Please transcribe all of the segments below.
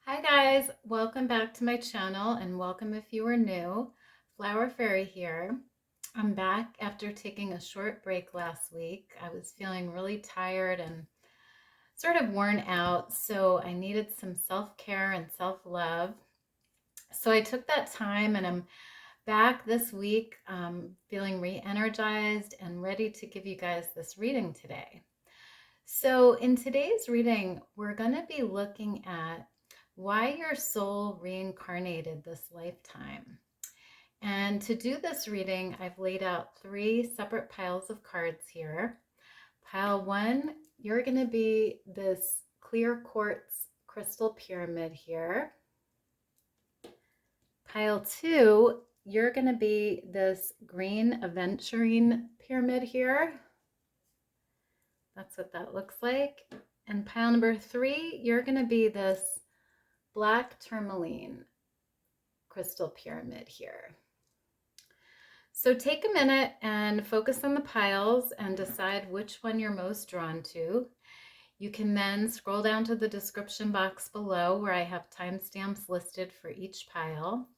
Hi guys, welcome back to my channel and welcome if you are new. Flower Fairy here. I'm back after taking a short break last week. I was feeling really tired and sort of worn out, so I needed some self-care and self-love. So I took that time and I'm back this week feeling re-energized and ready to give you guys this reading today. So in today's reading, we're going to be looking at why your soul reincarnated this lifetime. And to do this reading, I've laid out 3 separate piles of cards here. Pile 1, you're going to be this clear quartz crystal pyramid here. Pile 2, you're going to be this green Aventurine pyramid here. That's what that looks like. And pile number 3, you're going to be this black Tourmaline crystal pyramid here. So take a minute and focus on the piles and decide which one you're most drawn to. You can then scroll down to the description box below where I have timestamps listed for each pile.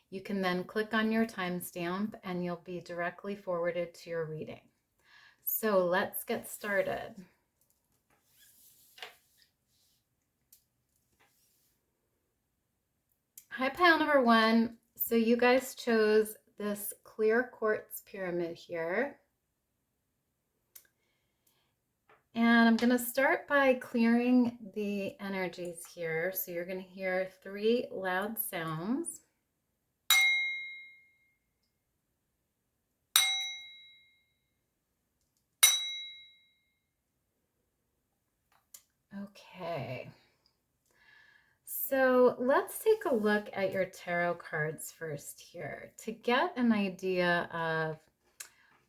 You can then click on your timestamp and you'll be directly forwarded to your reading. So let's get started. Hi, pile number 1. So you guys chose this clear quartz pyramid here. And I'm going to start by clearing the energies here. So you're going to hear 3 loud sounds. Okay. So let's take a look at your tarot cards first here to get an idea of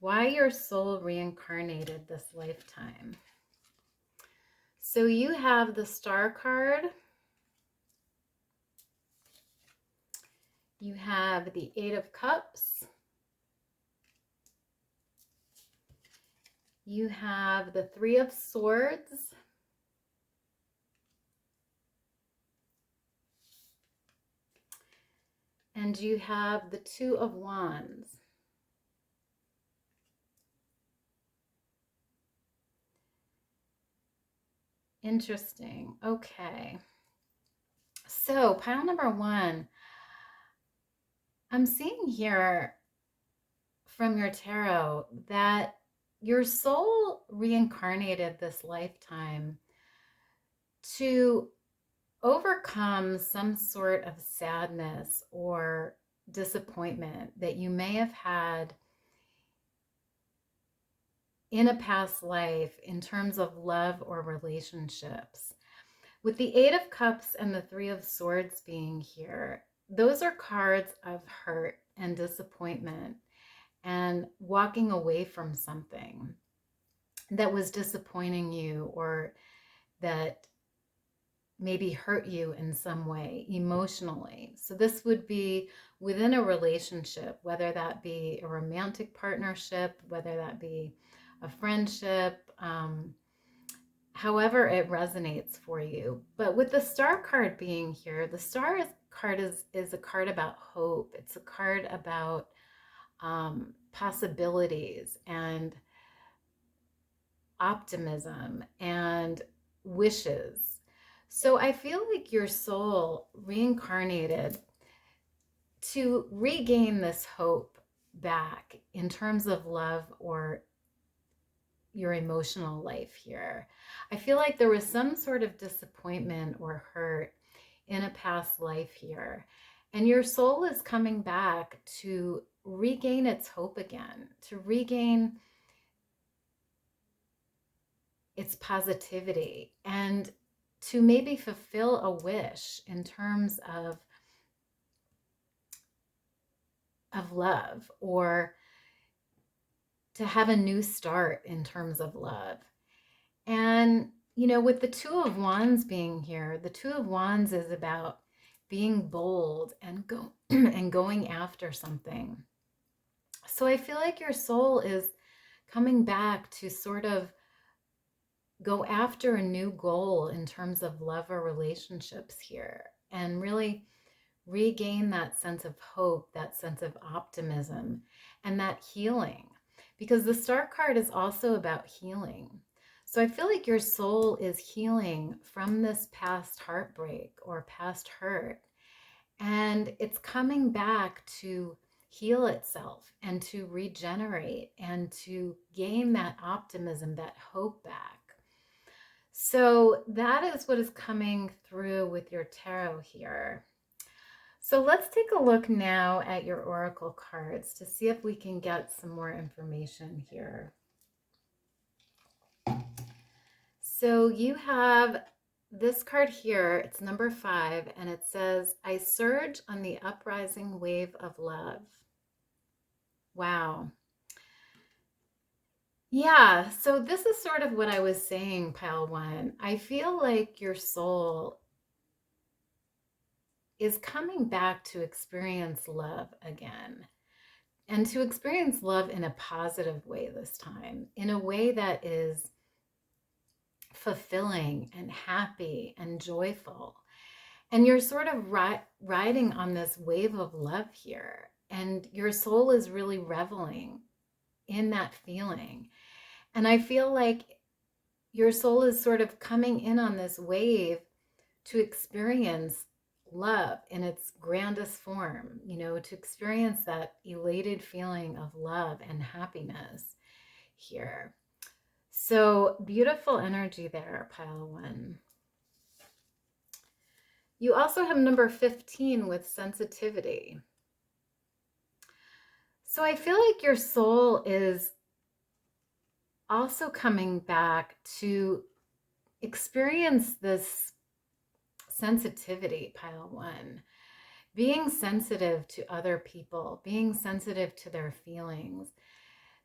why your soul reincarnated this lifetime. So you have the Star card. You have the 8 of Cups. You have the 3 of Swords. And you have the 2 of Wands. Interesting. Okay. So pile number 1, I'm seeing here from your tarot that your soul reincarnated this lifetime to overcome some sort of sadness or disappointment that you may have had in a past life in terms of love or relationships. With the 8 of Cups and the 3 of Swords being here, those are cards of hurt and disappointment and walking away from something that was disappointing you or that maybe hurt you in some way emotionally. So this would be within a relationship, whether that be a romantic partnership, whether that be a friendship, however it resonates for you. But with the Star card being here, the Star card is a card about hope. It's a card about possibilities and optimism and wishes. So I feel like your soul reincarnated to regain this hope back in terms of love or your emotional life here. I feel like there was some sort of disappointment or hurt in a past life here. And your soul is coming back to regain its hope again, to regain its positivity, and to maybe fulfill a wish in terms of love, or to have a new start in terms of love. And, you know, with the 2 of Wands being here, the 2 of Wands is about being bold and going after something. So I feel like your soul is coming back to sort of go after a new goal in terms of love or relationships here. and really regain that sense of hope, that sense of optimism, and that healing. Because the Star card is also about healing. So I feel like your soul is healing from this past heartbreak or past hurt. And it's coming back to heal itself and to regenerate and to gain that optimism, that hope back. So that is what is coming through with your tarot here. So let's take a look now at your oracle cards to see if we can get some more information here. So you have this card here, it's number 5, and it says, I surge on the uprising wave of love. Wow. Yeah, so this is sort of what I was saying, pile 1. I feel like your soul is coming back to experience love again, and to experience love in a positive way this time, in a way that is fulfilling and happy and joyful. And you're sort of riding on this wave of love here, and your soul is really reveling in that feeling. And I feel like your soul is sort of coming in on this wave to experience love in its grandest form, you know, to experience that elated feeling of love and happiness here. So beautiful energy there, pile 1. You also have number 15 with sensitivity. So I feel like your soul is also coming back to experience this sensitivity, pile 1. Being sensitive to other people, being sensitive to their feelings,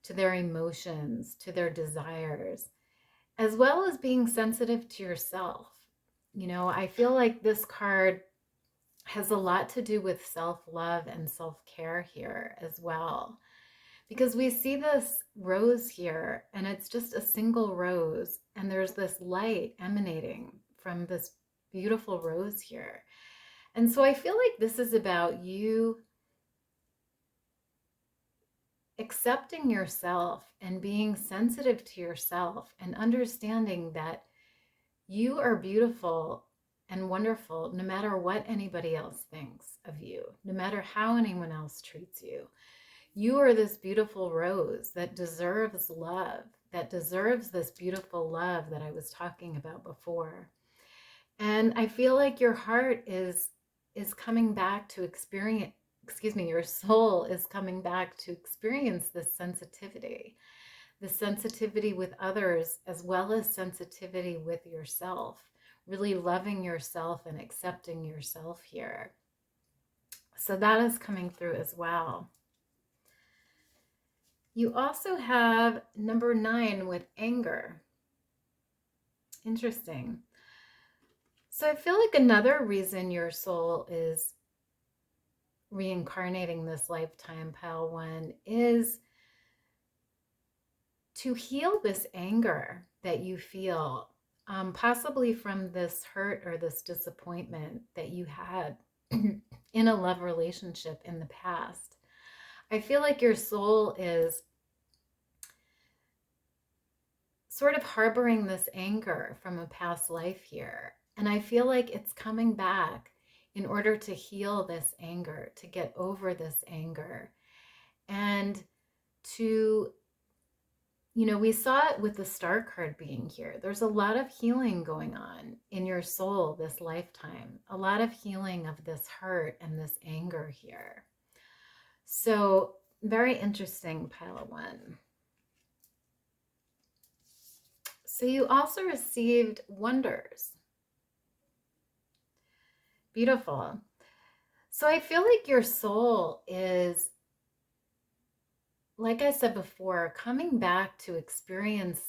to their emotions, to their desires, as well as being sensitive to yourself. You know, I feel like this card has a lot to do with self-love and self-care here as well. Because we see this rose here, and it's just a single rose, and there's this light emanating from this beautiful rose here. And so I feel like this is about you accepting yourself and being sensitive to yourself and understanding that you are beautiful and wonderful no matter what anybody else thinks of you, no matter how anyone else treats you. You are this beautiful rose that deserves love, that deserves this beautiful love that I was talking about before. And I feel like your heart is coming back to experience, your soul is coming back to experience this sensitivity with others, as well as sensitivity with yourself, really loving yourself and accepting yourself here. So that is coming through as well. You also have number 9 with anger. Interesting. So I feel like another reason your soul is reincarnating this lifetime, pile 1, is to heal this anger that you feel, possibly from this hurt or this disappointment that you had in a love relationship in the past. I feel like your soul is sort of harboring this anger from a past life here. And I feel like it's coming back in order to heal this anger, to get over this anger, and to, you know, we saw it with the Star card being here. There's a lot of healing going on in your soul this lifetime, a lot of healing of this hurt and this anger here. So very interesting, pile 1. So you also received wonders. Beautiful. So I feel like your soul is, like I said before, coming back to experience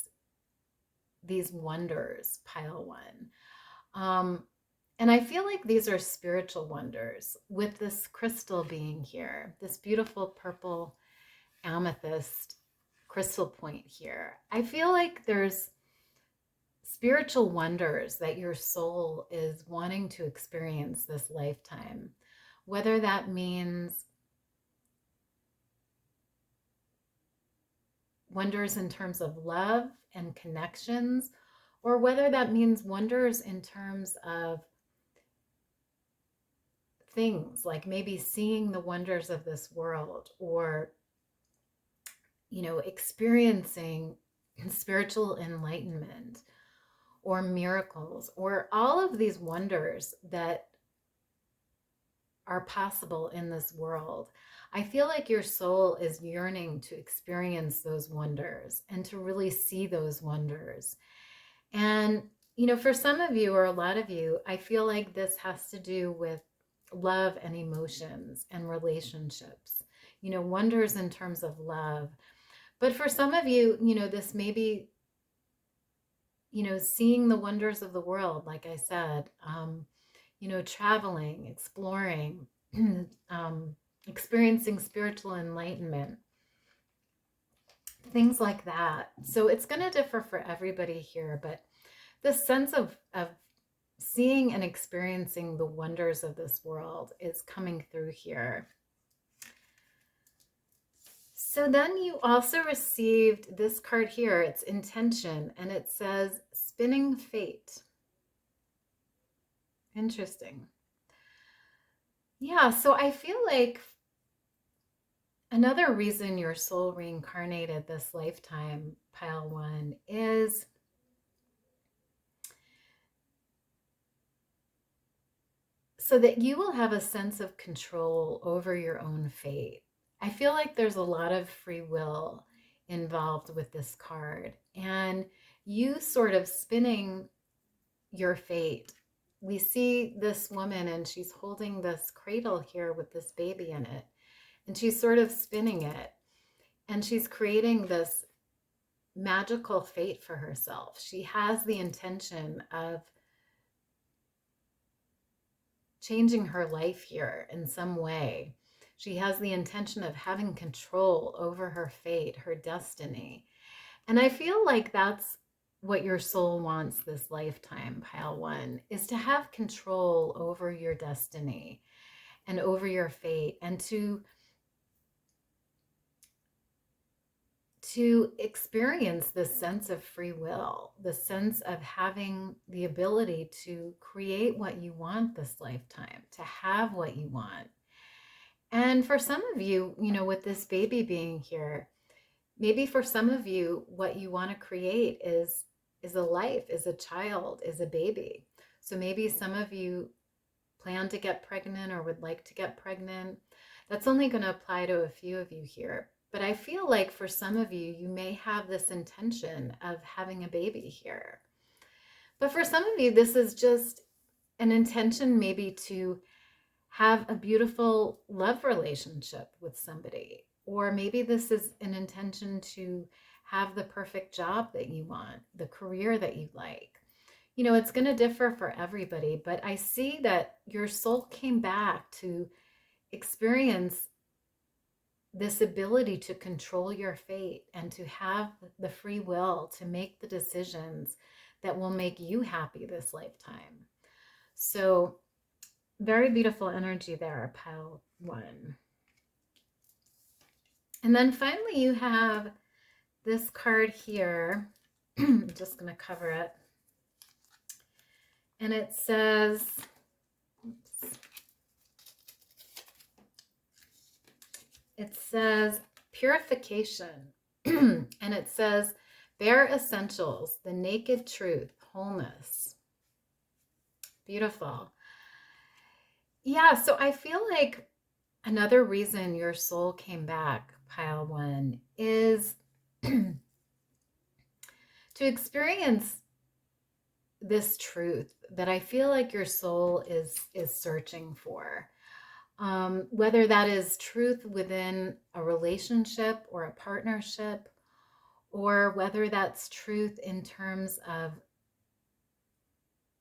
these wonders, pile 1. And I feel like these are spiritual wonders, with this crystal being here, this beautiful purple amethyst crystal point here. I feel like there's spiritual wonders that your soul is wanting to experience this lifetime, whether that means wonders in terms of love and connections, or whether that means wonders in terms of things like maybe seeing the wonders of this world, or experiencing spiritual enlightenment or miracles, or all of these wonders that are possible in this world. I feel like your soul is yearning to experience those wonders and to really see those wonders. And, for some of you, or a lot of you, I feel like this has to do with love and emotions and relationships, wonders in terms of love. But for some of you, this may be, seeing the wonders of the world, like I said, traveling, exploring, experiencing spiritual enlightenment, things like that. So it's going to differ for everybody here, but this sense of seeing and experiencing the wonders of this world is coming through here. So then you also received this card here. It's intention, and it says spinning fate. Interesting. Yeah, so I feel like another reason your soul reincarnated this lifetime, pile one, is so that you will have a sense of control over your own fate. I feel like there's a lot of free will involved with this card, and you sort of spinning your fate. We see this woman, and she's holding this cradle here with this baby in it, and she's sort of spinning it, and she's creating this magical fate for herself. She has the intention of changing her life here in some way. She has the intention of having control over her fate, her destiny. And I feel like that's what your soul wants this lifetime, pile one, is to have control over your destiny and over your fate, and to experience this sense of free will, the sense of having the ability to create what you want this lifetime, to have what you want. And for some of you, with this baby being here, maybe for some of you, what you want to create is a life, is a child, is a baby. So maybe some of you plan to get pregnant or would like to get pregnant. That's only going to apply to a few of you here. But I feel like for some of you, you may have this intention of having a baby here. But for some of you, this is just an intention maybe to have a beautiful love relationship with somebody. Or maybe this is an intention to have the perfect job that you want, the career that you like. It's going to differ for everybody, but I see that your soul came back to experience this ability to control your fate and to have the free will to make the decisions that will make you happy this lifetime. So very beautiful energy there, pile one. And then finally you have this card here. I'm just going to cover it. And it says, purification. And it says bare essentials, the naked truth, wholeness. Beautiful. Yeah, so I feel like another reason your soul came back, pile one, is to experience this truth that I feel like your soul is searching for. Whether that is truth within a relationship or a partnership, or whether that's truth in terms of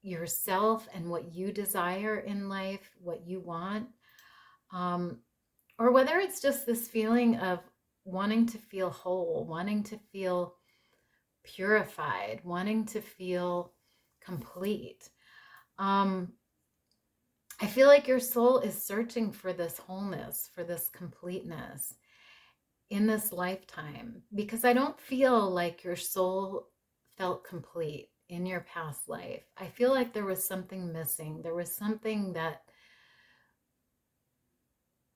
yourself and what you desire in life, what you want, or whether it's just this feeling of wanting to feel whole, wanting to feel purified, wanting to feel complete. I feel like your soul is searching for this wholeness, for this completeness in this lifetime, because I don't feel like your soul felt complete in your past life. I feel like there was something missing. There was something that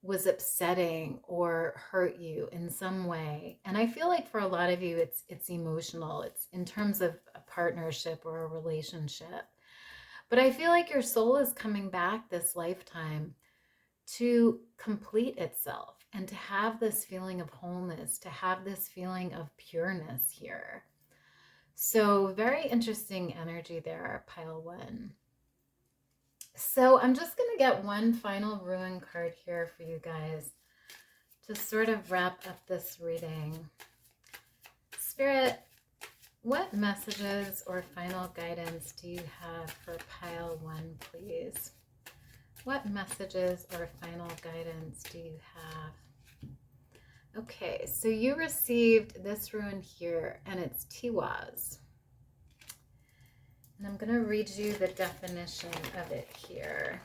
was upsetting or hurt you in some way. And I feel like for a lot of you, it's emotional. It's in terms of a partnership or a relationship. But I feel like your soul is coming back this lifetime to complete itself and to have this feeling of wholeness, to have this feeling of pureness here. So very interesting energy there, pile one. So I'm just going to get one final ruin card here for you guys to sort of wrap up this reading. Spirit, what messages or final guidance do you have for pile one, please? What messages or final guidance do you have? Okay, so you received this rune here, and it's Tiwaz. And I'm going to read you the definition of it here.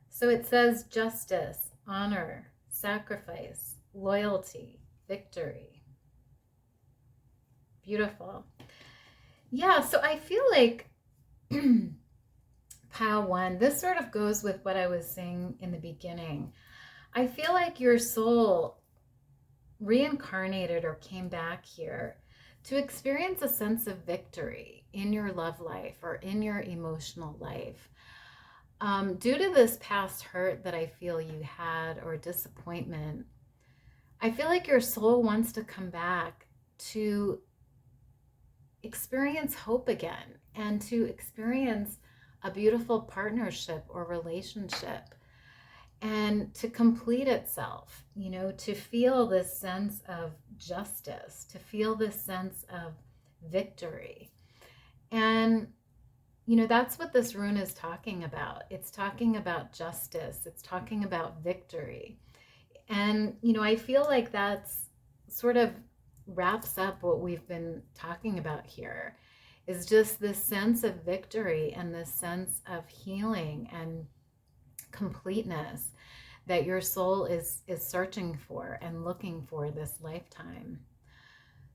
So it says justice, honor, sacrifice, loyalty, victory. Beautiful. Yeah, so I feel like pile one, this sort of goes with what I was saying in the beginning. I feel like your soul reincarnated or came back here to experience a sense of victory in your love life or in your emotional life. Due to this past hurt that I feel you had or disappointment, I feel like your soul wants to come back to experience hope again and to experience a beautiful partnership or relationship and to complete itself, you know, to feel this sense of justice, to feel this sense of victory. And, you know, that's what this rune is talking about. It's talking about justice. It's talking about victory. And, you know, I feel like that's sort of wraps up what we've been talking about here, is just this sense of victory and this sense of healing and completeness that your soul is searching for and looking for this lifetime.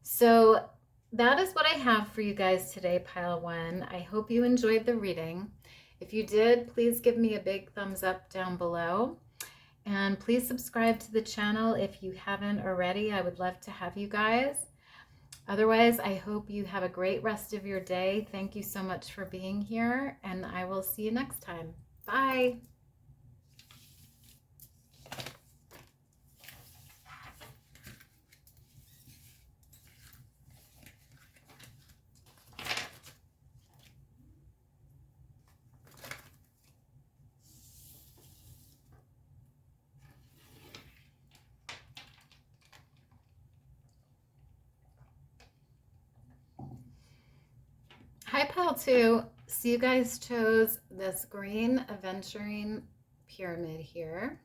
So that is what I have for you guys today, pile one. I hope you enjoyed the reading. If you did, please give me a big thumbs up down below. And please subscribe to the channel if you haven't already. I would love to have you guys. Otherwise, I hope you have a great rest of your day. Thank you so much for being here, and I will see you next time. Bye. Hi, pile two. So you guys chose this green Aventurine pyramid here.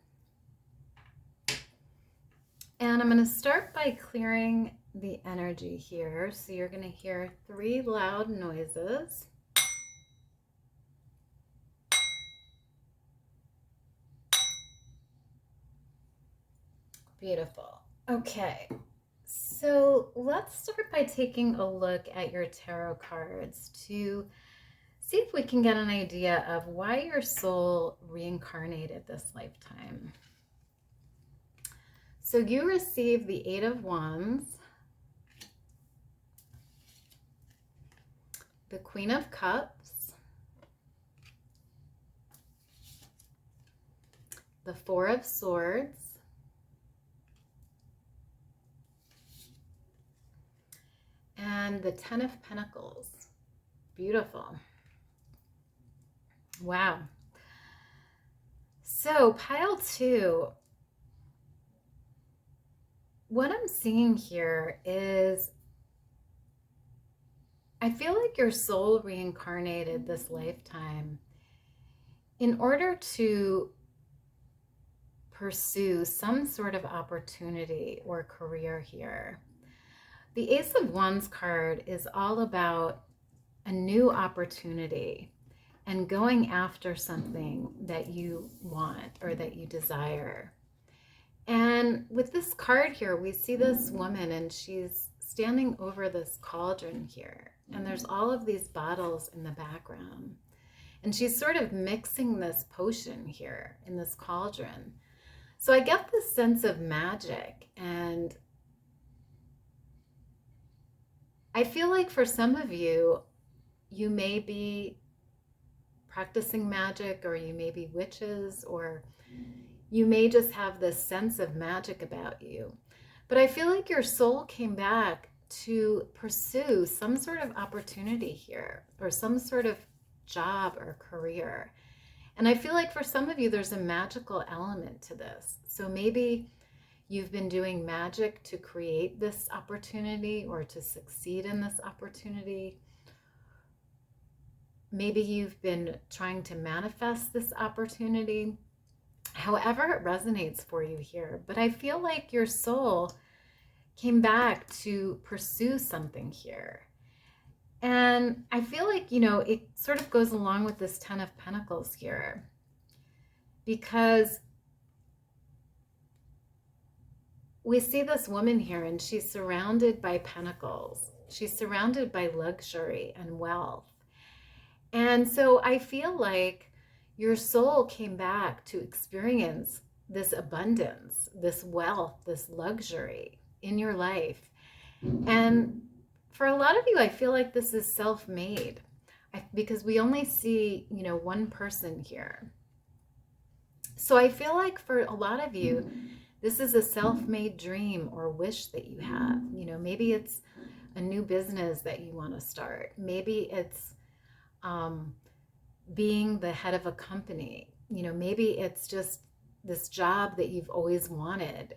And I'm going to start by clearing the energy here. So you're going to hear 3 loud noises. Beautiful. Okay. So let's start by taking a look at your tarot cards to see if we can get an idea of why your soul reincarnated this lifetime. So you receive the 8 of Wands, the Queen of Cups, the 4 of Swords, and the 10 of Pentacles. Beautiful. Wow. So pile two, what I'm seeing here is I feel like your soul reincarnated this lifetime in order to pursue some sort of opportunity or career here. The Ace of Wands card is all about a new opportunity and going after something that you want or that you desire. And with this card here, we see this woman and she's standing over this cauldron here. And there's all of these bottles in the background. And she's sort of mixing this potion here in this cauldron. So I get this sense of magic. And I feel like for some of you, you may be practicing magic, or you may be witches, or you may just have this sense of magic about you. But I feel like your soul came back to pursue some sort of opportunity here, or some sort of job or career. And I feel like for some of you, there's a magical element to this. So maybe you've been doing magic to create this opportunity or to succeed in this opportunity. Maybe you've been trying to manifest this opportunity. However it resonates for you here. But I feel like your soul came back to pursue something here. And I feel like, you know, it sort of goes along with this Ten of Pentacles here. Because we see this woman here and she's surrounded by pentacles. She's surrounded by luxury and wealth. And so I feel like your soul came back to experience this abundance, this wealth, this luxury in your life. And for a lot of you, I feel like this is self-made, because we only see, you know, one person here. So I feel like for a lot of you, this is a self-made dream or wish that you have. You know, maybe it's a new business that you want to start. Maybe it's being the head of a company. You know, maybe it's just this job that you've always wanted.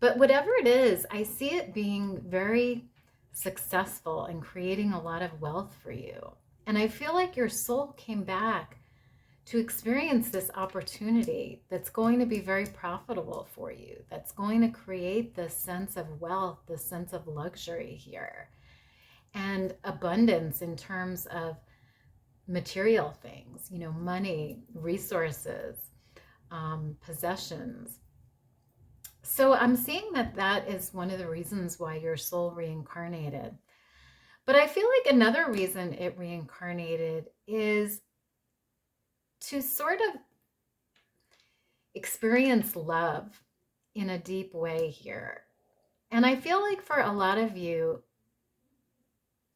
But whatever it is, I see it being very successful and creating a lot of wealth for you. And I feel like your soul came back to experience this opportunity that's going to be very profitable for you, that's going to create this sense of wealth, this sense of luxury here, and abundance in terms of material things, you know, money, resources, possessions. So I'm seeing that that is one of the reasons why your soul reincarnated. But I feel like another reason it reincarnated is to sort of experience love in a deep way here. And I feel like for a lot of you,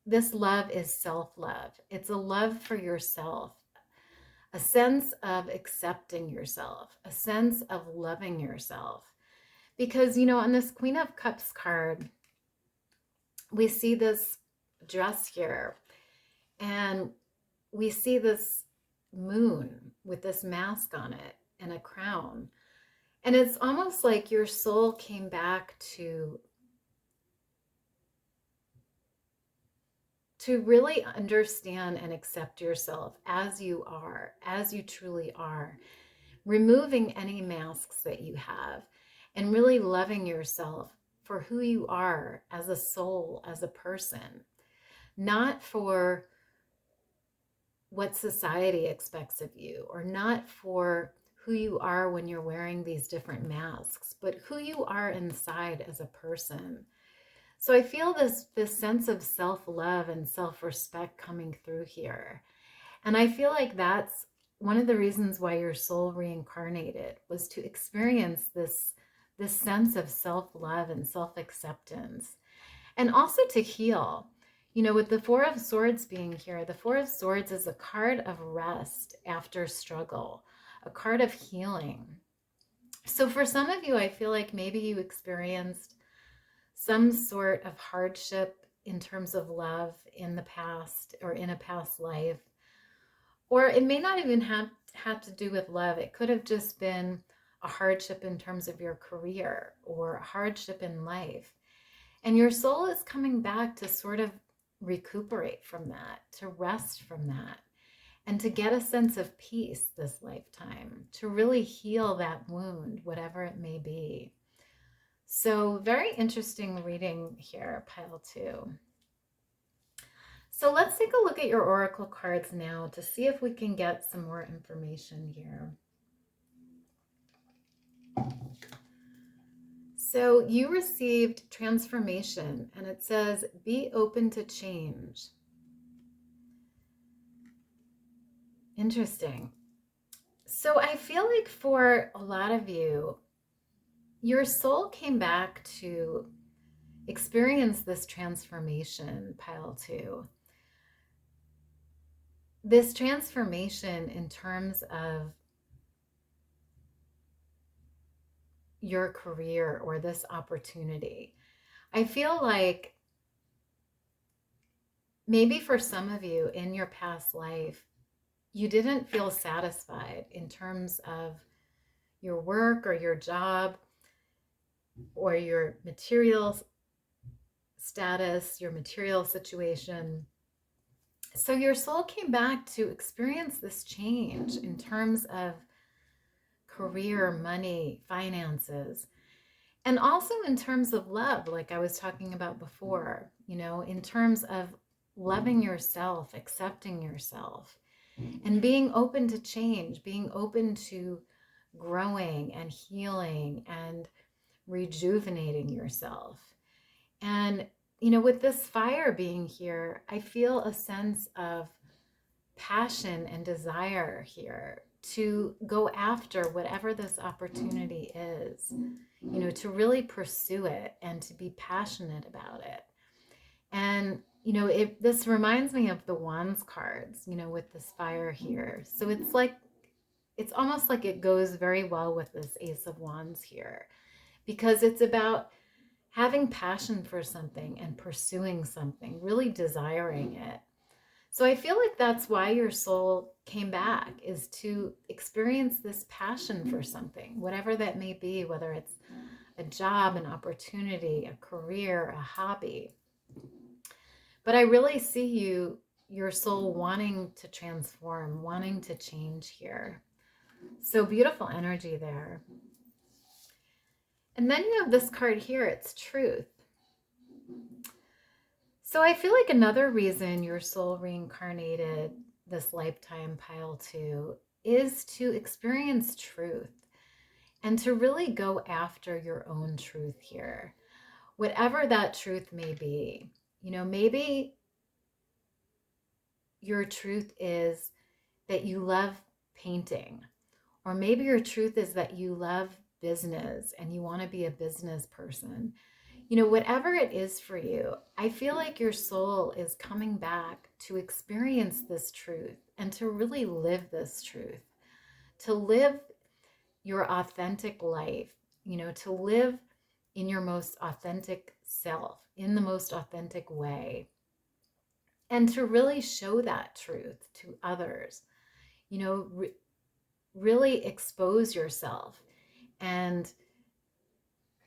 this love is self-love. It's a love for yourself, a sense of accepting yourself, a sense of loving yourself. Because, you know, on this Queen of Cups card, we see this dress here, and we see this moon with this mask on it and a crown. And it's almost like your soul came back to really understand and accept yourself as you are, as you truly are, removing any masks that you have, and really loving yourself for who you are as a soul, as a person, not for what society expects of you, or not for who you are when you're wearing these different masks, but who you are inside as a person. So I feel this sense of self-love and self-respect coming through here. And I feel like that's one of the reasons why your soul reincarnated, was to experience this sense of self-love and self-acceptance, and also to heal. You know, with the Four of Swords being here, the Four of Swords is a card of rest after struggle, a card of healing. So for some of you, I feel like maybe you experienced some sort of hardship in terms of love in the past, or in a past life. Or it may not even have to do with love. It could have just been a hardship in terms of your career, or a hardship in life. And your soul is coming back to sort of recuperate from that, to rest from that, and to get a sense of peace this lifetime, to really heal that wound, whatever it may be. So very interesting reading here, pile 2. So let's take a look at your oracle cards now to see if we can get some more information here. So you received transformation, and it says, be open to change. Interesting. So I feel like for a lot of you, your soul came back to experience this transformation, pile 2. This transformation in terms of your career or this opportunity. I feel like maybe for some of you in your past life, you didn't feel satisfied in terms of your work or your job or your material status, your material situation. So your soul came back to experience this change in terms of career, money, finances, and also in terms of love, like I was talking about before, you know, in terms of loving yourself, accepting yourself, and being open to change, being open to growing and healing and rejuvenating yourself. And, you know, with this fire being here, I feel a sense of passion and desire here to go after whatever this opportunity is, you know, to really pursue it and to be passionate about it. And, you know, this reminds me of the Wands cards, you know, with this fire here. So it's like, it's almost like it goes very well with this Ace of Wands here, because it's about having passion for something and pursuing something, really desiring it. So I feel like that's why your soul came back, is to experience this passion for something, whatever that may be, whether it's a job, an opportunity, a career, a hobby. But I really see your soul wanting to transform, wanting to change here. So beautiful energy there. And then you have this card here, it's truth. So I feel like another reason your soul reincarnated this lifetime, pile 2, is to experience truth and to really go after your own truth here, whatever that truth may be. You know, maybe your truth is that you love painting, or maybe your truth is that you love business and you want to be a business person. You know, whatever it is for you, I feel like your soul is coming back to experience this truth and to really live this truth, to live your authentic life, you know, to live in your most authentic self, in the most authentic way, and to really show that truth to others, you know, really expose yourself and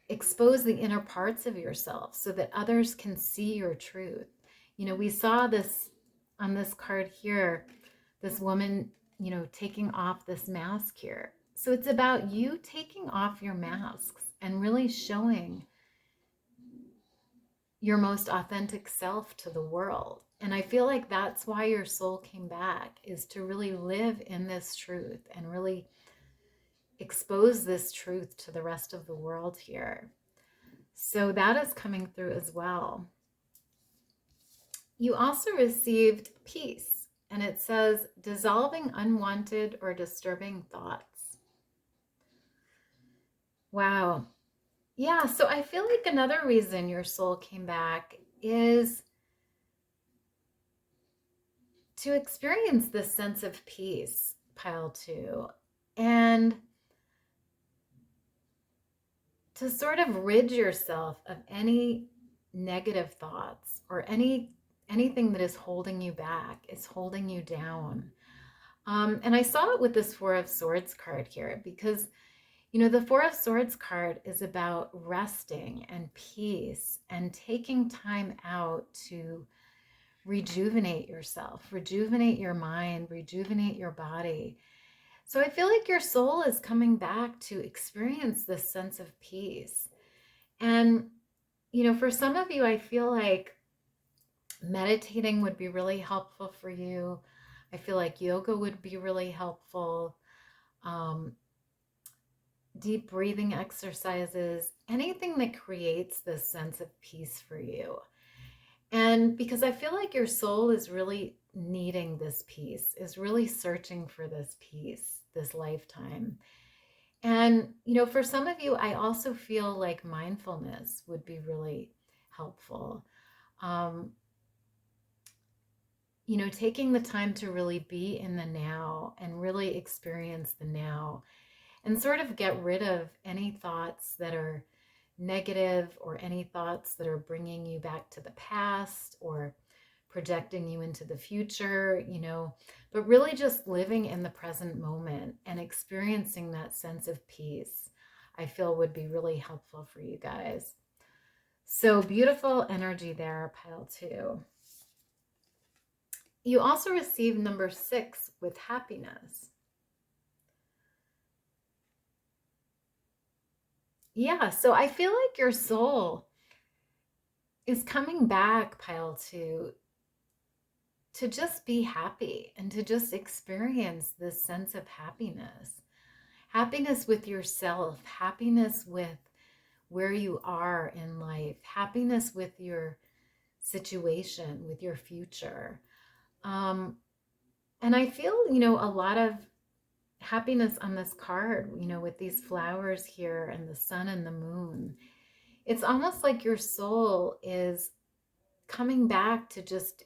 expose the inner parts of yourself so that others can see your truth. You know, we saw this on this card here, this woman, you know, taking off this mask here. So it's about you taking off your masks and really showing your most authentic self to the world. And I feel like that's why your soul came back, is to really live in this truth and really expose this truth to the rest of the world here. So that is coming through as well. You also received peace, and it says dissolving unwanted or disturbing thoughts. Wow. Yeah, so I feel like another reason your soul came back is to experience this sense of peace, pile 2, and to sort of rid yourself of any negative thoughts or anything that is holding you back, is holding you down. And I saw it with this Four of Swords card here, because, you know, the Four of Swords card is about resting and peace and taking time out to rejuvenate yourself, rejuvenate your mind, rejuvenate your body. So I feel like your soul is coming back to experience this sense of peace And, you know, for some of you, I feel like meditating would be really helpful for you. I feel like yoga would be really helpful. Um, Deep breathing exercises, anything that creates this sense of peace for you. And because I feel like your soul is really needing this peace, is really searching for this peace this lifetime. And, you know, for some of you, I also feel like mindfulness would be really helpful. Um, you know, taking the time to really be in the now and really experience the now and sort of get rid of any thoughts that are negative or any thoughts that are bringing you back to the past or projecting you into the future, you know, but really just living in the present moment and experiencing that sense of peace, I feel would be really helpful for you guys. So beautiful energy there, pile 2. You also receive number 6 with happiness. Yeah, so I feel like your soul is coming back, pile 2, to just be happy and to just experience this sense of happiness. Happiness with yourself, happiness with where you are in life, happiness with your situation, with your future. And I feel, you know, a lot of happiness on this card, you know, with these flowers here and the sun and the moon. It's almost like your soul is coming back to just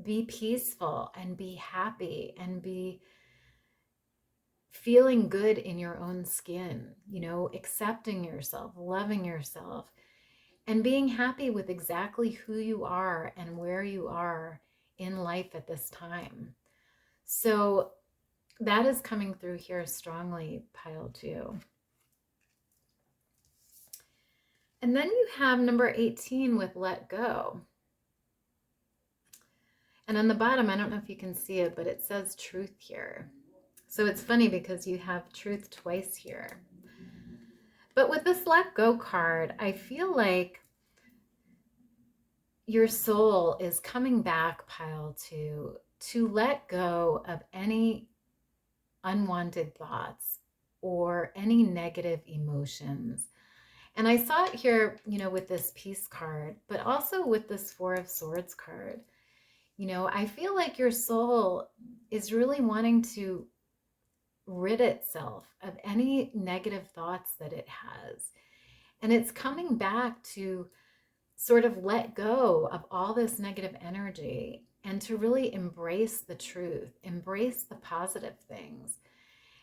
be peaceful and be happy and be feeling good in your own skin, you know, accepting yourself, loving yourself, and being happy with exactly who you are and where you are in life at this time. So that is coming through here strongly, pile 2. And then you have number 18 with let go. And on the bottom, I don't know if you can see it, but it says truth here. So it's funny because you have truth twice here. But with this let go card, I feel like your soul is coming back, pile 2, to let go of any unwanted thoughts or any negative emotions. And I saw it here, you know, with this peace card, but also with this 4 of Swords card. You know, I feel like your soul is really wanting to rid itself of any negative thoughts that it has. And it's coming back to sort of let go of all this negative energy and to really embrace the truth, embrace the positive things.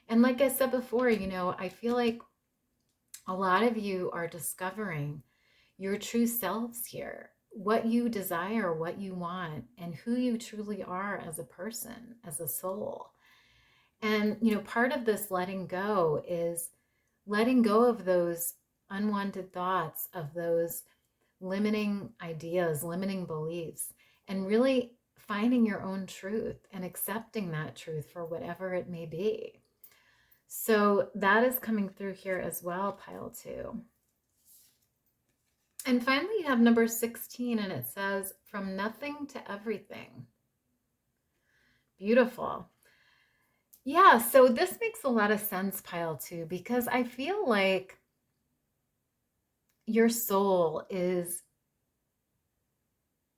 And like I said before, you know, I feel like a lot of you are discovering your true selves here, what you desire, what you want, and who you truly are as a person, as a soul. And, you know, part of this letting go is letting go of those unwanted thoughts, of those limiting ideas, limiting beliefs, and really finding your own truth and accepting that truth for whatever it may be. So that is coming through here as well, pile 2. And finally, you have number 16, and it says, from nothing to everything. Beautiful. Yeah, so this makes a lot of sense, pile 2, because I feel like your soul is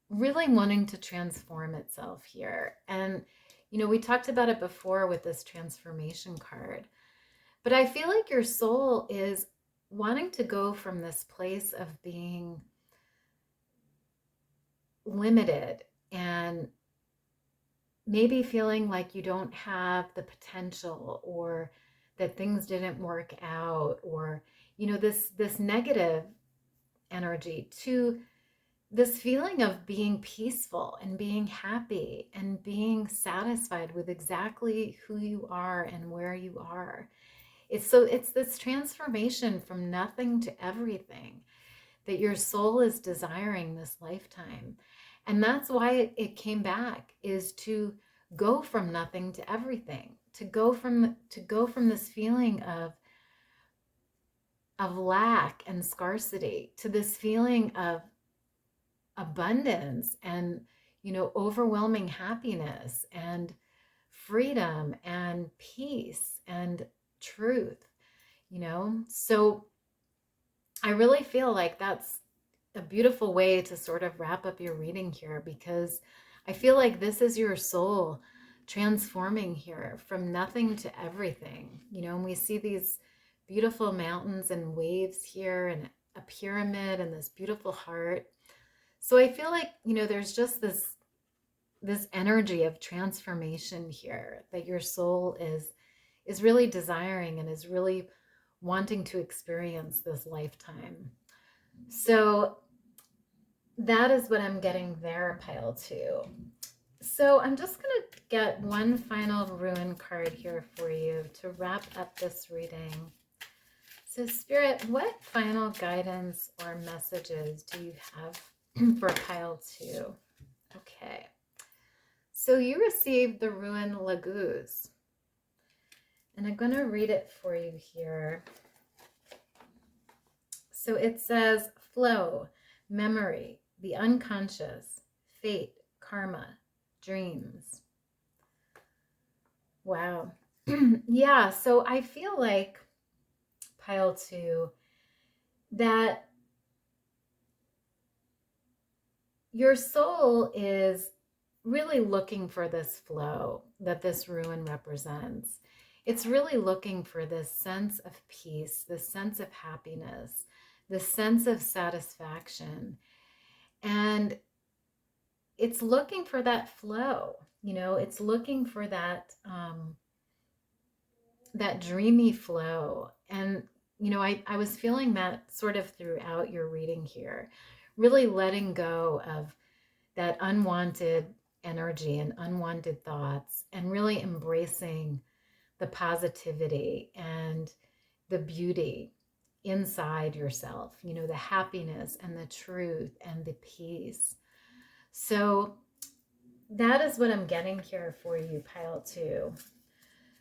really wanting to transform itself here. And, you know, we talked about it before with this transformation card, but I feel like your soul is wanting to go from this place of being limited and maybe feeling like you don't have the potential or that things didn't work out, or, you know, this negative energy, to this feeling of being peaceful and being happy and being satisfied with exactly who you are and where you are. It's this transformation from nothing to everything that your soul is desiring this lifetime. And that's why it came back, is to go from nothing to everything, to go from this feeling of of lack and scarcity to this feeling of abundance and, overwhelming happiness and freedom and peace and truth, So I really feel like that's a beautiful way to sort of wrap up your reading here, because I feel like this is your soul transforming here from nothing to everything, and we see these beautiful mountains and waves here and a pyramid and this beautiful heart. So I feel like, there's just this energy of transformation here that your soul is really desiring and is really wanting to experience this lifetime. So that is what I'm getting there, pile 2. So I'm just going to get one final ruin card here for you to wrap up this reading. So Spirit, what final guidance or messages do you have for pile 2? Okay. So you received the Ruin Laguz. And I'm going to read it for you here. So it says, flow, memory, the unconscious, fate, karma, dreams. Wow. Yeah, so I feel like, pile 2, that your soul is really looking for this flow that this ruin represents. It's really looking for this sense of peace, this sense of happiness, this sense of satisfaction. And it's looking for that flow, it's looking for that, that dreamy flow. And, I was feeling that sort of throughout your reading here, really letting go of that unwanted energy and unwanted thoughts, and really embracing the positivity and the beauty inside yourself, the happiness and the truth and the peace. So that is what I'm getting here for you, pile 2.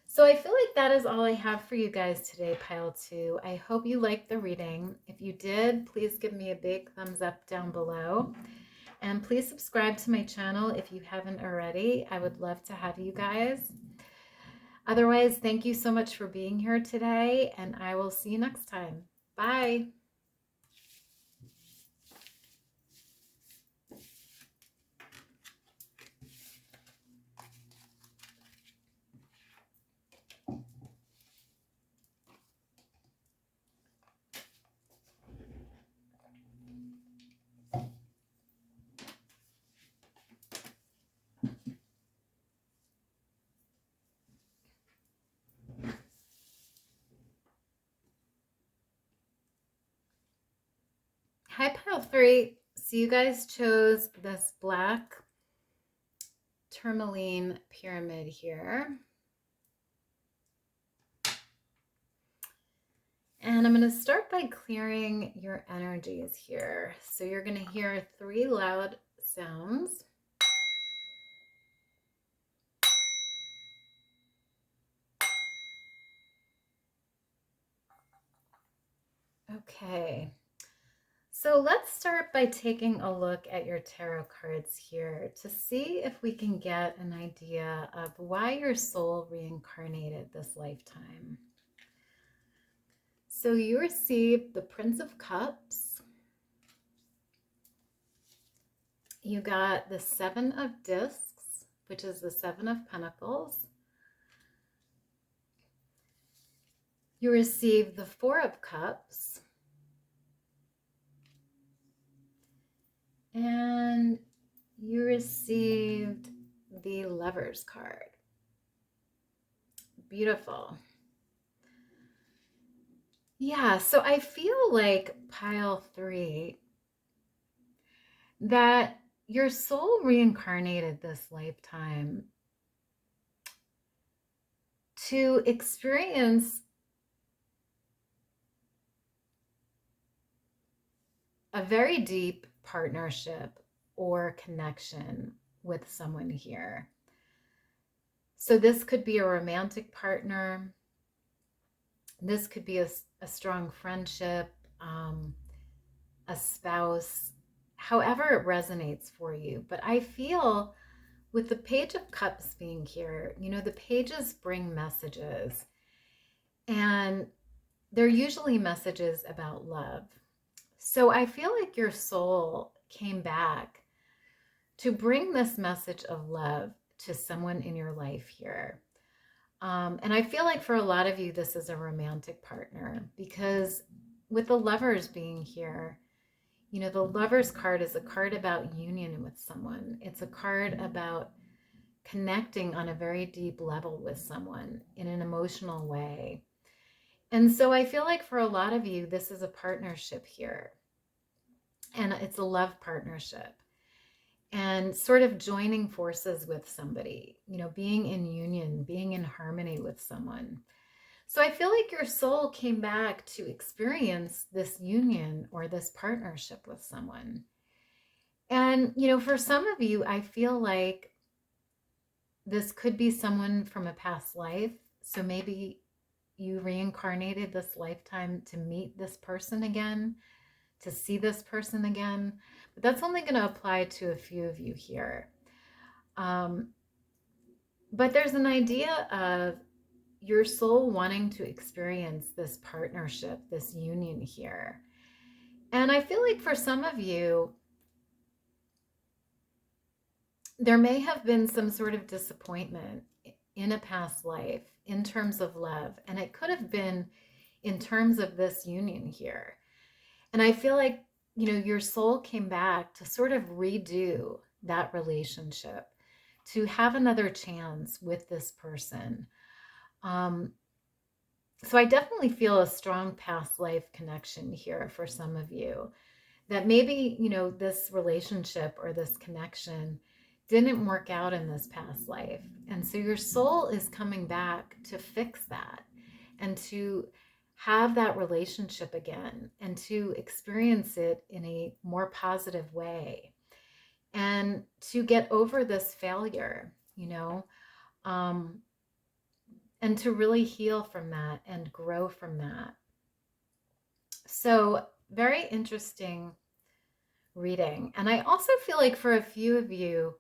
So I feel like that is all I have for you guys today, pile 2. I hope you liked the reading. If you did, please give me a big thumbs up down below. And please subscribe to my channel if you haven't already. I would love to have you guys. Otherwise, thank you so much for being here today, and I will see you next time. Bye. Hi, pile 3. So you guys chose this black Tourmaline pyramid here. And I'm going to start by clearing your energies here. So you're going to hear 3 loud sounds. Okay. So let's start by taking a look at your tarot cards here to see if we can get an idea of why your soul reincarnated this lifetime. So you received the Prince of Cups. You got the 7 of Discs, which is the 7 of Pentacles. You received the 4 of Cups. And you received the Lovers card. Beautiful. Yeah, so I feel like pile 3, that your soul reincarnated this lifetime to experience a very deep partnership or connection with someone here. So this could be a romantic partner, This could be a strong friendship, a spouse, however it resonates for you. But I feel with the Page of Cups being here, you know, the pages bring messages, and they're usually messages about love. So I feel like your soul came back to bring this message of love to someone in your life here. And I feel like for a lot of you, this is a romantic partner, because with the Lovers being here, you know, the Lovers card is a card about union with someone. It's a card about connecting on a very deep level with someone in an emotional way. And so I feel like for a lot of you, this is a partnership here. And it's a love partnership. And sort of joining forces with somebody, you know, being in union, being in harmony with someone. So I feel like your soul came back to experience this union or this partnership with someone. And, you know, for some of you, I feel like this could be someone from a past life. So maybe you reincarnated this lifetime to meet this person again, to see this person again. But that's only going to apply to a few of you here. But there's an idea of your soul wanting to experience this partnership, this union here. And I feel like for some of you, there may have been some sort of disappointment in a past life in terms of love. And it could have been in terms of this union here. And I feel like, you know, your soul came back to sort of redo that relationship, to have another chance with this person. So I definitely feel a strong past life connection here for some of you, that maybe, you know, this relationship or this connection didn't work out in this past life. And so your soul is coming back to fix that and to have that relationship again and to experience it in a more positive way and to get over this failure, you know, and to really heal from that and grow from that. So very interesting reading. And I also feel like for a few of you,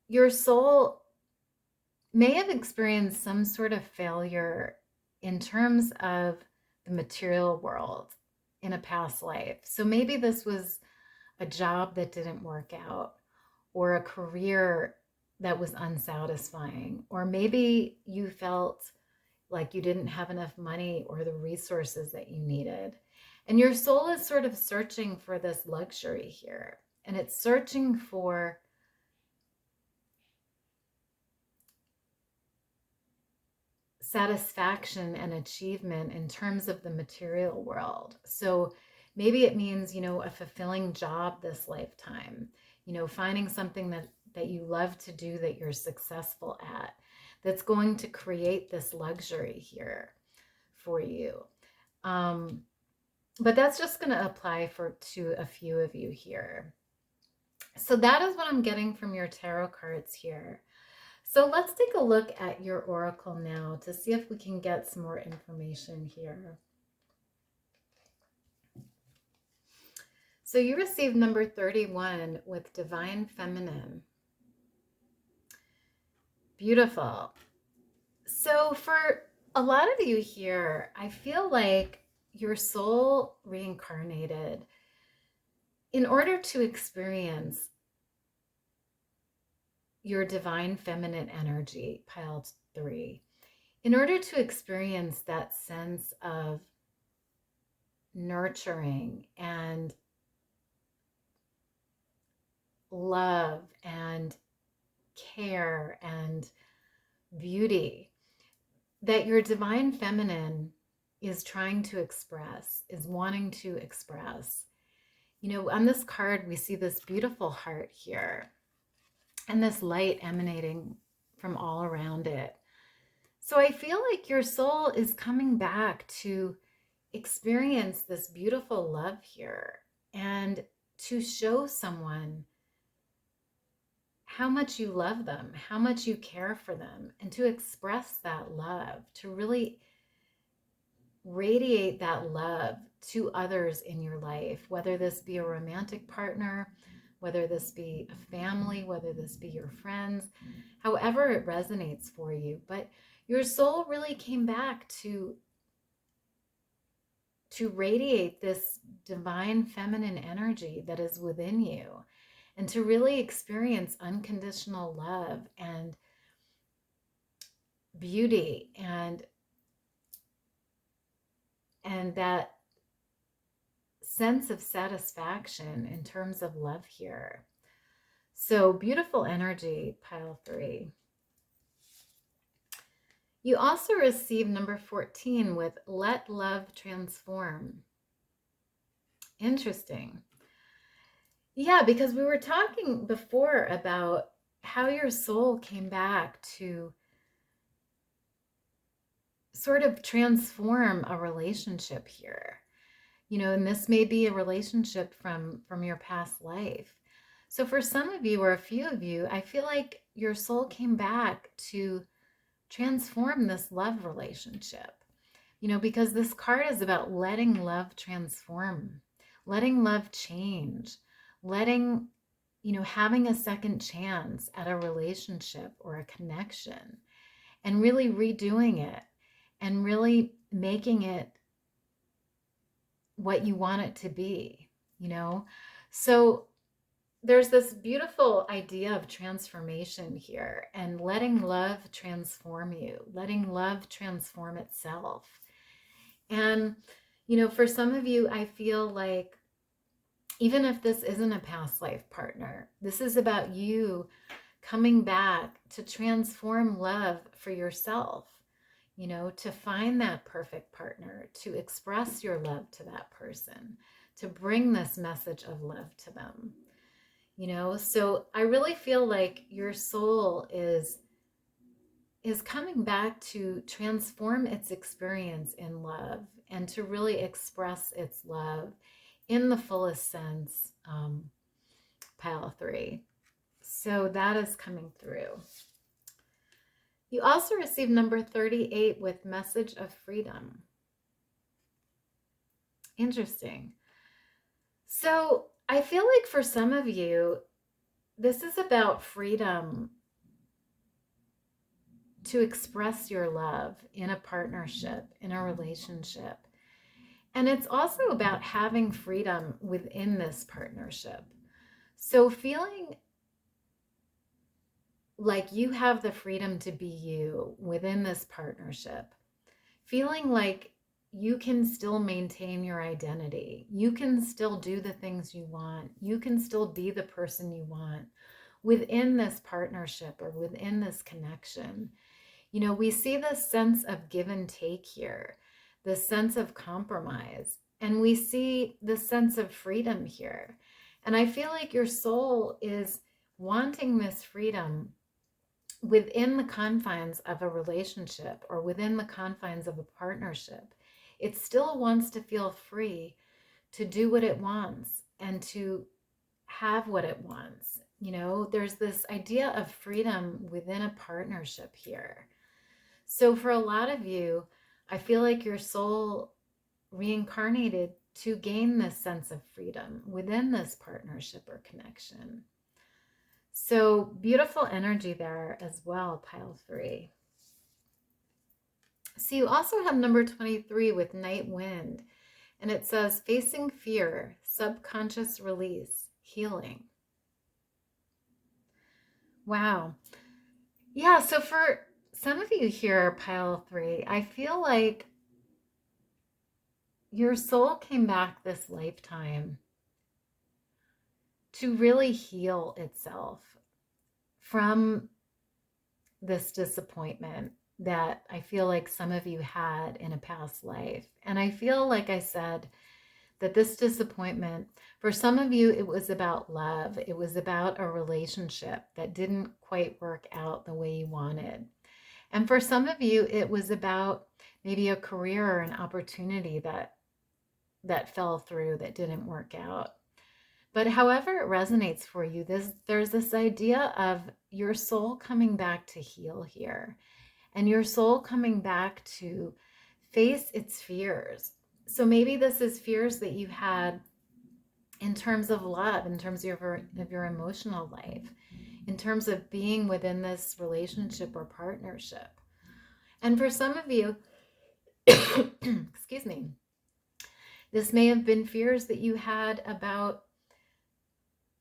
your soul may have experienced some sort of failure in terms of the material world in a past life. So maybe this was a job that didn't work out, or a career that was unsatisfying, or maybe you felt like you didn't have enough money or the resources that you needed. And your soul is sort of searching for this luxury here. And it's searching for satisfaction and achievement in terms of the material world. So maybe it means, you know, a fulfilling job this lifetime, you know, finding something that you love to do, that you're successful at, that's going to create this luxury here for you. But that's just going to apply to a few of you here. So that is what I'm getting from your tarot cards here. So let's take a look at your oracle now to see if we can get some more information here. So you received number 31 with Divine Feminine. Beautiful. So for a lot of you here, I feel like your soul reincarnated in order to experience your divine feminine energy, pile 3, in order to experience that sense of nurturing and love and care and beauty that your divine feminine is trying to express, is wanting to express. You know, on this card, we see this beautiful heart here and this light emanating from all around it. So I feel like your soul is coming back to experience this beautiful love here and to show someone how much you love them, how much you care for them, and to express that love, to really radiate that love to others in your life, whether this be a romantic partner, whether this be a family, whether this be your friends, however it resonates for you. But your soul really came back to radiate this divine feminine energy that is within you, and to really experience unconditional love and beauty and that sense of satisfaction in terms of love here. So beautiful energy, pile 3. You also receive number 14 with let love transform. Interesting. Yeah, because we were talking before about how your soul came back to sort of transform a relationship here. And this may be a relationship from your past life. So for some of you, or a few of you, I feel like your soul came back to transform this love relationship, because this card is about letting love transform, letting love change, letting, having a second chance at a relationship or a connection, and really redoing it and really making it what you want it to be, So there's this beautiful idea of transformation here, and letting love transform you, letting love transform itself. And, for some of you, I feel like even if this isn't a past life partner, this is about you coming back to transform love for yourself, to find that perfect partner, to express your love to that person, to bring this message of love to them. So I really feel like your soul is coming back to transform its experience in love and to really express its love in the fullest sense, pile 3. So that is coming through. You also receive number 38 with message of freedom. Interesting. So I feel like for some of you, this is about freedom to express your love in a partnership, in a relationship. And it's also about having freedom within this partnership. So feeling like you have the freedom to be you within this partnership, feeling like you can still maintain your identity, you can still do the things you want, you can still be the person you want within this partnership or within this connection. We see this sense of give and take here, this sense of compromise, and we see the sense of freedom here. And I feel like your soul is wanting this freedom within the confines of a relationship or within the confines of a partnership. It still wants to feel free to do what it wants and to have what it wants. There's this idea of freedom within a partnership here. So for a lot of you, I feel like your soul reincarnated to gain this sense of freedom within this partnership or connection. So beautiful energy there as well, pile 3. So you also have number 23 with night wind, and it says facing fear, subconscious release, healing. Wow. Yeah, so for some of you here, pile 3, I feel like your soul came back this lifetime to really heal itself from this disappointment that I feel like some of you had in a past life. And I feel, like I said, that this disappointment, for some of you, it was about love. It was about a relationship that didn't quite work out the way you wanted. And for some of you, it was about maybe a career or an opportunity that fell through, that didn't work out. But however it resonates for you, there's this idea of your soul coming back to heal here, and your soul coming back to face its fears. So maybe this is fears that you had in terms of love, in terms of your emotional life, in terms of being within this relationship or partnership. And for some of you, excuse me, this may have been fears that you had about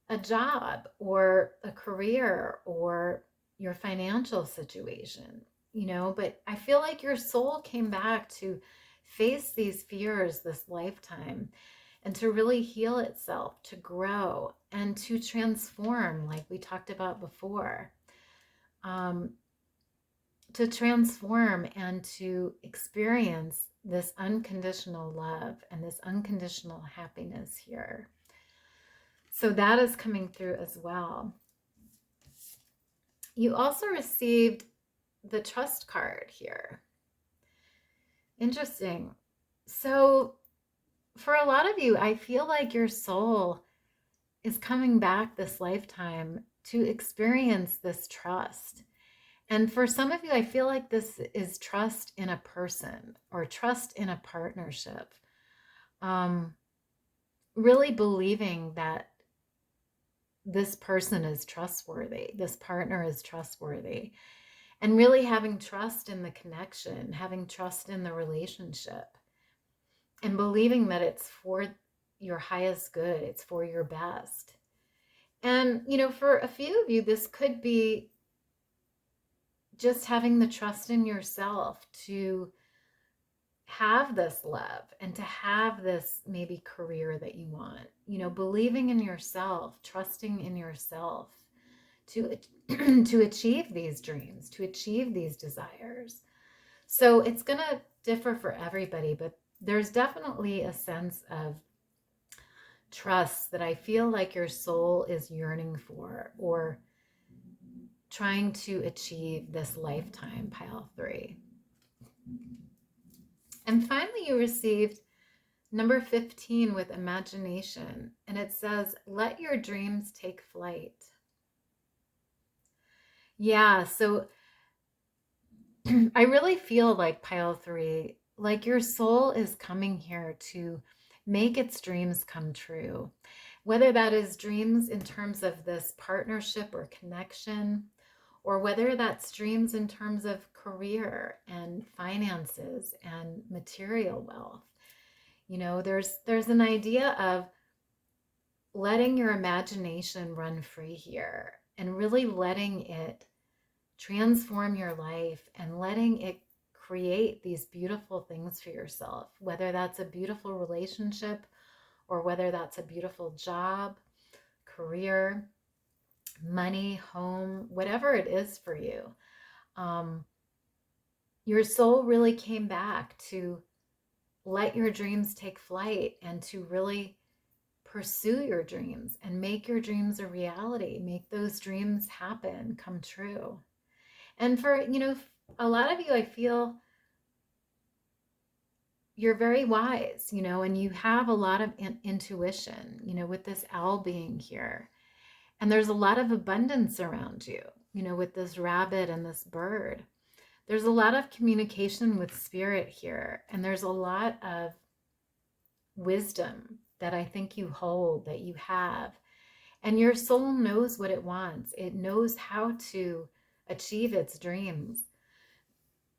a job or a career or your financial situation, but I feel like your soul came back to face these fears this lifetime and to really heal itself, to grow and to transform, like we talked about before, to transform and to experience this unconditional love and this unconditional happiness here. So that is coming through as well. You also received the trust card here. Interesting. So for a lot of you, I feel like your soul is coming back this lifetime to experience this trust. And for some of you, I feel like this is trust in a person or trust in a partnership. Really believing that this person is trustworthy, this partner is trustworthy, and really having trust in the connection, having trust in the relationship, and believing that it's for your highest good, it's for your best. And, for a few of you, this could be just having the trust in yourself to have this love and to have this maybe career that you want, believing in yourself, trusting in yourself to achieve these dreams, to achieve these desires. So it's going to differ for everybody, but there's definitely a sense of trust that I feel like your soul is yearning for or trying to achieve this lifetime, pile 3. And finally, you received number 15 with imagination, and it says, let your dreams take flight. Yeah, so I really feel like pile 3, like your soul is coming here to make its dreams come true, whether that is dreams in terms of this partnership or connection, or whether that's dreams in terms of career and finances and material wealth. There's an idea of letting your imagination run free here and really letting it transform your life and letting it create these beautiful things for yourself, whether that's a beautiful relationship or whether that's a beautiful job, career, money, home, whatever it is for you. Your soul really came back to let your dreams take flight and to really pursue your dreams and make your dreams a reality, make those dreams happen, come true. And for, a lot of you, I feel you're very wise, and you have a lot of intuition, with this owl being here. And there's a lot of abundance around you, with this rabbit and this bird. There's a lot of communication with spirit here. And there's a lot of wisdom that I think you hold, that you have. And your soul knows what it wants. It knows how to achieve its dreams.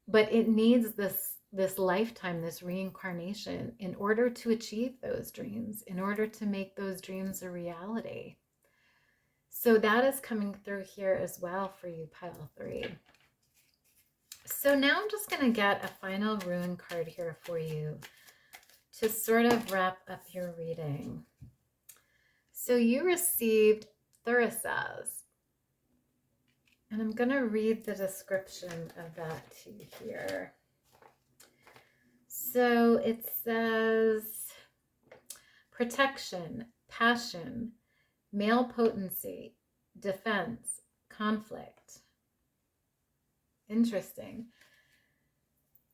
But it needs this lifetime, this reincarnation, in order to achieve those dreams, in order to make those dreams a reality. So that is coming through here as well for you, pile 3. So now I'm just going to get a final rune card here for you to sort of wrap up your reading. So you received Thurisaz. And I'm going to read the description of that to you here. So it says, protection, passion, male potency, defense, conflict. Interesting.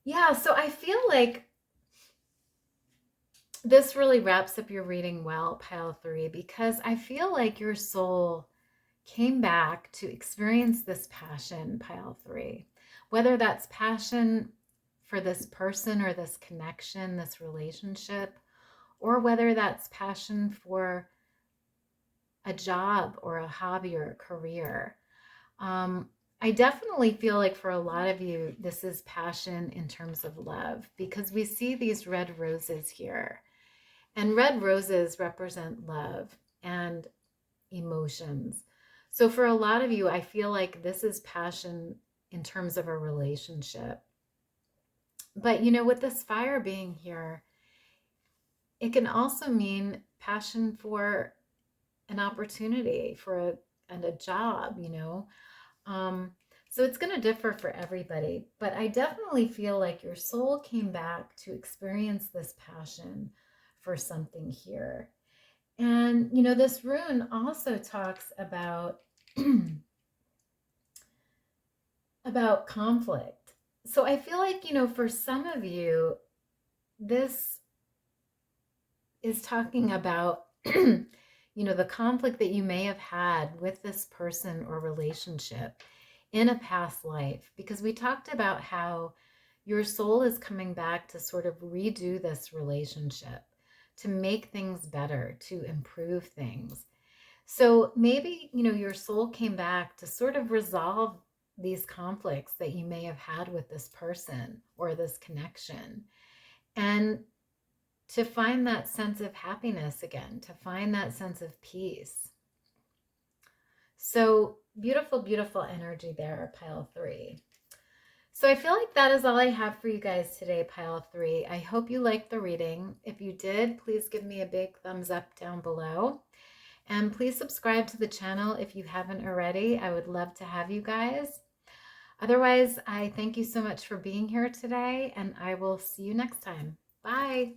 Yeah, so I feel like this really wraps up your reading well, pile 3, because I feel like your soul came back to experience this passion, pile 3, whether that's passion for this person or this connection, this relationship, or whether that's passion for a job or a hobby or a career. I definitely feel like for a lot of you, this is passion in terms of love, because we see these red roses here. And red roses represent love and emotions. So for a lot of you, I feel like this is passion in terms of a relationship. But you know, with this fire being here, it can also mean passion for an opportunity, for a job, you know. So it's going to differ for everybody, but I definitely feel like your soul came back to experience this passion for something here. And, you know, this rune also talks about, about conflict. So I feel like, you know, for some of you, this is talking about, you know, the conflict that you may have had with this person or relationship in a past life, because we talked about how your soul is coming back to sort of redo this relationship, to make things better, to improve things. So maybe, you know, your soul came back to sort of resolve these conflicts that you may have had with this person or this connection, and to find that sense of happiness again, to find that sense of peace. So beautiful, beautiful energy there, pile 3. So I feel like that is all I have for you guys today, pile 3. I hope you liked the reading. If you did, please give me a big thumbs up down below. And please subscribe to the channel if you haven't already. I would love to have you guys. Otherwise, I thank you so much for being here today, and I will see you next time. Bye.